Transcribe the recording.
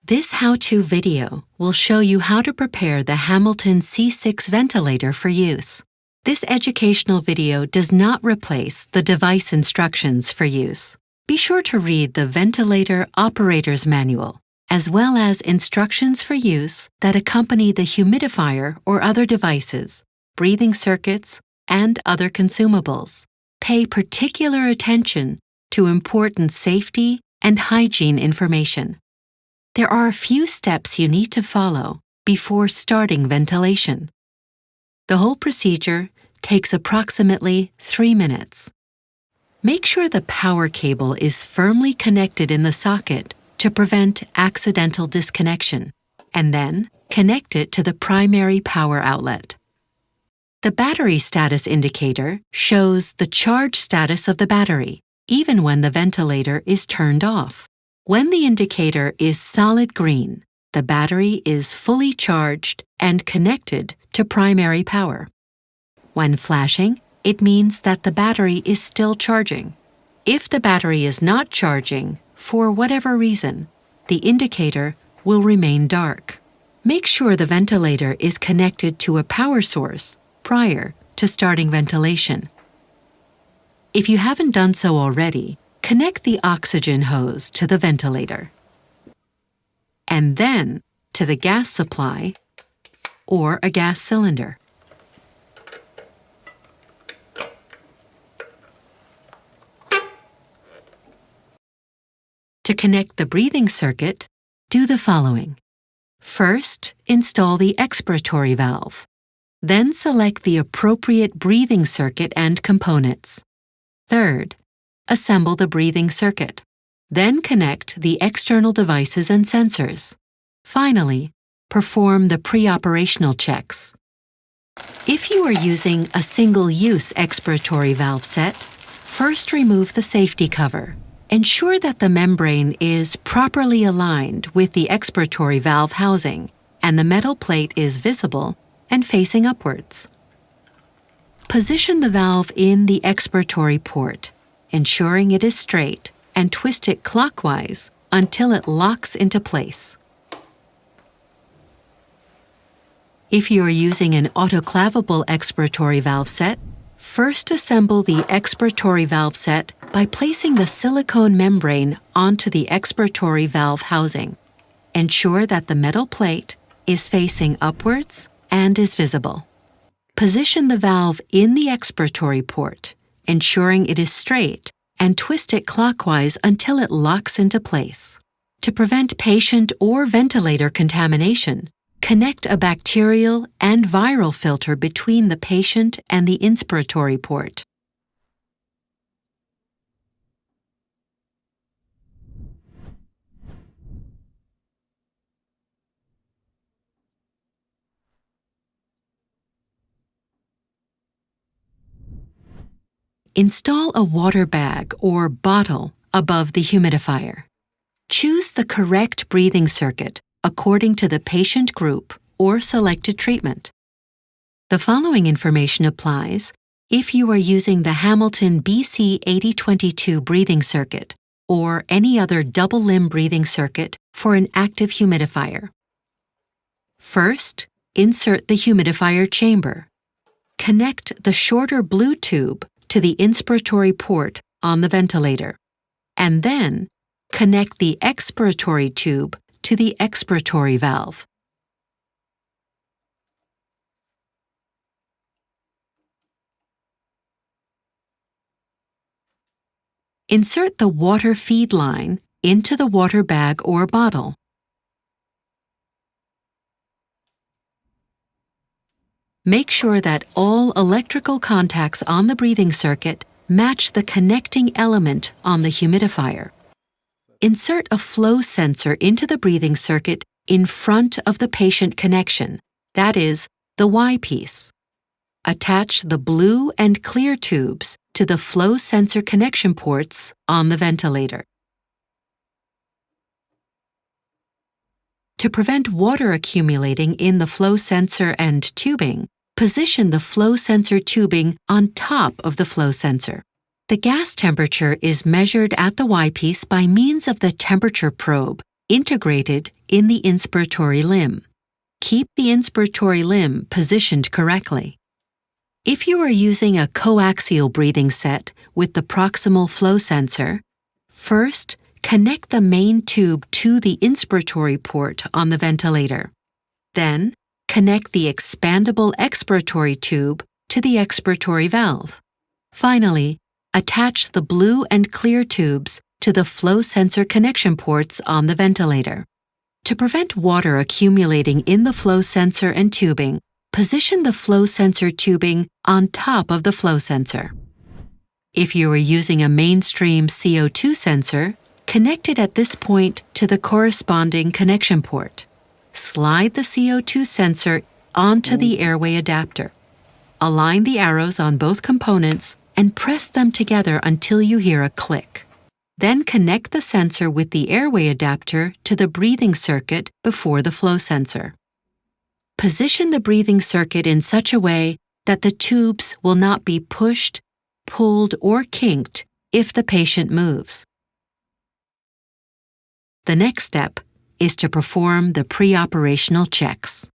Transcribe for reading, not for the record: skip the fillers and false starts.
This how-to video will show you how to prepare the Hamilton C6 ventilator for use. This educational video does not replace the device instructions for use. Be sure to read the Ventilator Operator's Manual, as well as instructions for use that accompany the humidifier or other devices, breathing circuits, and other consumables. Pay particular attention to important safety and hygiene information. There are a few steps you need to follow before starting ventilation. The whole procedure takes approximately 3 minutes. Make sure the power cable is firmly connected in the socket to prevent accidental disconnection, and then connect it to the primary power outlet. The battery status indicator shows the charge status of the battery, even when the ventilator is turned off. When the indicator is solid green, the battery is fully charged and connected to primary power. When flashing, it means that the battery is still charging. If the battery is not charging, for whatever reason, the indicator will remain dark. Make sure the ventilator is connected to a power source prior to starting ventilation. If you haven't done so already, connect the oxygen hose to the ventilator, and then to the gas supply or a gas cylinder. To connect the breathing circuit, do the following. First, install the expiratory valve. Then select the appropriate breathing circuit and components. Third, assemble the breathing circuit. Then connect the external devices and sensors. Finally, perform the pre-operational checks. If you are using a single-use expiratory valve set, first remove the safety cover. Ensure that the membrane is properly aligned with the expiratory valve housing and the metal plate is visible and facing upwards. Position the valve in the expiratory port, ensuring it is straight, and twist it clockwise until it locks into place. If you are using an autoclavable expiratory valve set, first assemble the expiratory valve set by placing the silicone membrane onto the expiratory valve housing. Ensure that the metal plate is facing upwards and is visible. Position the valve in the expiratory port, ensuring it is straight, and twist it clockwise until it locks into place. To prevent patient or ventilator contamination, connect a bacterial and viral filter between the patient and the inspiratory port. Install a water bag or bottle above the humidifier. Choose the correct breathing circuit according to the patient group or selected treatment. The following information applies if you are using the Hamilton BC 8022 breathing circuit or any other double-limb breathing circuit for an active humidifier. First, insert the humidifier chamber. Connect the shorter blue tube to the inspiratory port on the ventilator, and then connect the expiratory tube to the expiratory valve. Insert the water feed line into the water bag or bottle. Make sure that all electrical contacts on the breathing circuit match the connecting element on the humidifier. Insert a flow sensor into the breathing circuit in front of the patient connection, that is, the Y piece. Attach the blue and clear tubes to the flow sensor connection ports on the ventilator. To prevent water accumulating in the flow sensor and tubing, position the flow sensor tubing on top of the flow sensor. The gas temperature is measured at the Y piece by means of the temperature probe integrated in the inspiratory limb. Keep the inspiratory limb positioned correctly. If you are using a coaxial breathing set with the proximal flow sensor, first connect the main tube to the inspiratory port on the ventilator. Then, connect the expandable expiratory tube to the expiratory valve. Finally, attach the blue and clear tubes to the flow sensor connection ports on the ventilator. To prevent water accumulating in the flow sensor and tubing, position the flow sensor tubing on top of the flow sensor. If you are using a mainstream CO2 sensor, connect it at this point to the corresponding connection port. Slide the CO2 sensor onto the airway adapter. Align the arrows on both components and press them together until you hear a click. Then connect the sensor with the airway adapter to the breathing circuit before the flow sensor. Position the breathing circuit in such a way that the tubes will not be pushed, pulled, or kinked if the patient moves. The next step is to perform the pre-operational checks.